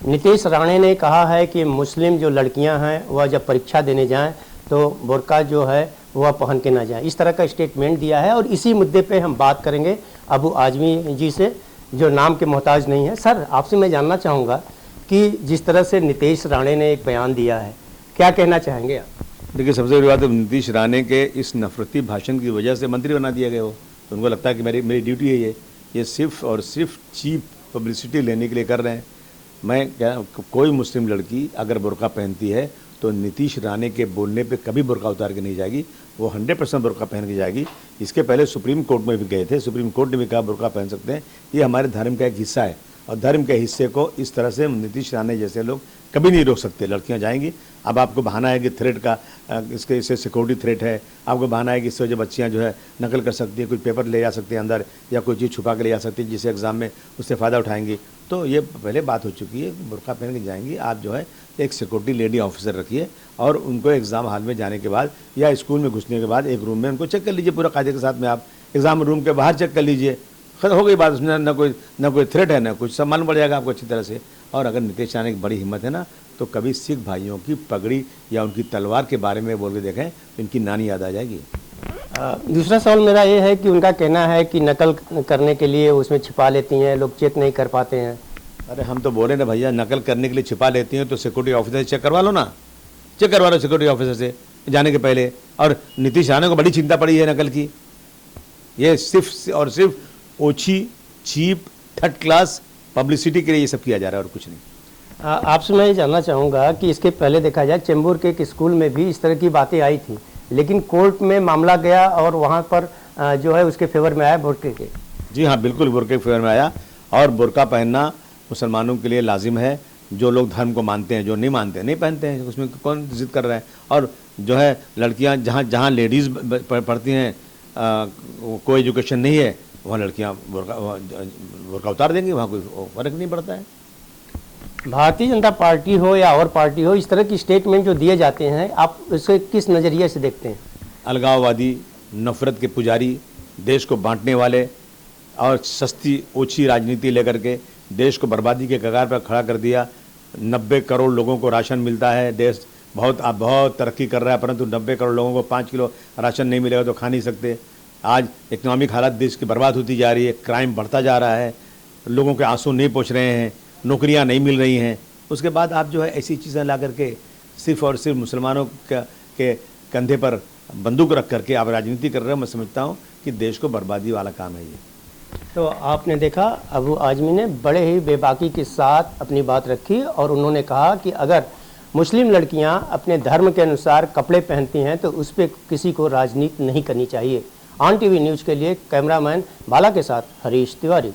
नीतीश राणे ने कहा है कि मुस्लिम जो लड़कियां हैं वह जब परीक्षा देने जाएं तो बुर्का जो है वह पहन के ना जाएं, इस तरह का स्टेटमेंट दिया है। और इसी मुद्दे पे हम बात करेंगे अबू आजमी जी से, जो नाम के मोहताज नहीं है। सर, आपसे मैं जानना चाहूँगा कि जिस तरह से नीतीश राणे ने एक बयान दिया है, क्या कहना चाहेंगे आप? देखिए, सबसे बड़ी बात है नीतीश राणे के इस नफरती भाषण की वजह से मंत्री बना दिया गया हो, तो उनको लगता है कि मेरी ड्यूटी है ये सिर्फ और सिर्फ चीप पब्लिसिटी लेने के लिए कर रहे हैं। मैं क्या, कोई मुस्लिम लड़की अगर बुर्का पहनती है तो नीतीश राणे के बोलने पे कभी बुर्का उतार के नहीं जाएगी, वो 100% बुर्का पहन के जाएगी। इसके पहले सुप्रीम कोर्ट में भी गए थे, सुप्रीम कोर्ट ने भी कहा बुर्का पहन सकते हैं, ये हमारे धर्म का एक हिस्सा है और धर्म के हिस्से को इस तरह से नीतीश राणे जैसे लोग कभी नहीं रोक सकते। लड़कियां जाएंगी। अब आपको बहाना है कि थ्रेट का इससे सिक्योरिटी थ्रेट है, आपको बहाना है कि इससे जो बच्चियां जो है नकल कर सकती हैं, कुछ पेपर ले जा सकती हैं अंदर या कोई चीज़ छुपा के ले जा सकती है जिससे एग्ज़ाम में उससे फ़ायदा उठाएंगी। तो ये पहले बात हो चुकी है, बुर्का पहन के जाएंगी। आप जो है एक सिक्योरिटी लेडी ऑफिसर रखिए और उनको एग्ज़ाम हॉल में जाने के बाद या स्कूल में घुसने के बाद एक रूम में उनको चेक कर लीजिए पूरा कायदे के साथ में। आप एग्ज़ाम रूम के बाहर चेक कर लीजिए, खैर हो गई बात। उसमें ना कोई थ्रेट है ना कुछ, सब मालूम पड़ जाएगा आपको अच्छी तरह से। और अगर नीतीश राणे की बड़ी हिम्मत है ना, तो कभी सिख भाइयों की पगड़ी या उनकी तलवार के बारे में बोल के देखें तो इनकी नानी याद आ जाएगी। दूसरा सवाल मेरा ये है कि उनका कहना है कि नकल करने के लिए उसमें छिपा लेती हैं, लोग चेक नहीं कर पाते हैं। अरे हम तो बोले ना भैया, नकल करने के लिए छिपा लेती हैं तो सिक्योरिटी ऑफिसर से चेक करवा लो ना, चेक करवा लो सिक्योरिटी ऑफिसर से जाने के पहले। और नीतीश राणे को बड़ी चिंता पड़ी है नकल की। ये सिर्फ और सिर्फ ओछी, चीप, थर्ड क्लास पब्लिसिटी के लिए ये सब किया जा रहा है और कुछ नहीं। आपसे मैं ये जानना चाहूँगा कि इसके पहले देखा जाए चेंबूर के एक स्कूल में भी इस तरह की बातें आई थी, लेकिन कोर्ट में मामला गया और वहाँ पर जो है उसके फेवर में आया बुर्के के। जी हाँ, बिल्कुल बुर्के के फेवर में आया। और बुर्का पहनना मुसलमानों के लिए लाजिम है। जो लोग धर्म को मानते हैं, जो नहीं मानते नहीं पहनते हैं, उसमें कौन जिद कर रहा है। और जो है लड़कियाँ जहाँ लेडीज़ पढ़ती हैं, कोई एजुकेशन नहीं है, वहाँ लड़कियाँ बुर्का उतार देंगी, वहाँ कोई फ़र्क नहीं पड़ता है। भारतीय जनता पार्टी हो या और पार्टी हो, इस तरह की स्टेटमेंट जो दिए जाते हैं, आप इसे किस नज़रिए से देखते हैं? अलगाववादी, नफरत के पुजारी, देश को बांटने वाले और सस्ती ओछी राजनीति लेकर के देश को बर्बादी के कगार पर खड़ा कर दिया। 90 करोड़ लोगों को राशन मिलता है, देश बहुत तरक्की कर रहा है, परंतु 90 करोड़ लोगों को 5 किलो राशन नहीं मिलेगा तो खा नहीं सकते। आज इकोनॉमिक हालत देश की बर्बाद होती जा रही है, क्राइम बढ़ता जा रहा है, लोगों के आंसू नहीं पहुँच रहे हैं, नौकरियां नहीं मिल रही हैं। उसके बाद आप जो है ऐसी चीज़ें ला करके सिर्फ और सिर्फ मुसलमानों के कंधे पर बंदूक रख करके आप राजनीति कर रहे हो। मैं समझता हूँ कि देश को बर्बादी वाला काम है ये। तो आपने देखा, अबू आजमी ने बड़े ही बेबाकी के साथ अपनी बात रखी और उन्होंने कहा कि अगर मुस्लिम लड़कियां अपने धर्म के अनुसार कपड़े पहनती हैं तो उस पर किसी को राजनीति नहीं करनी चाहिए। ऑन टीवी न्यूज़ के लिए कैमरामैन बाला के साथ हरीश तिवारी।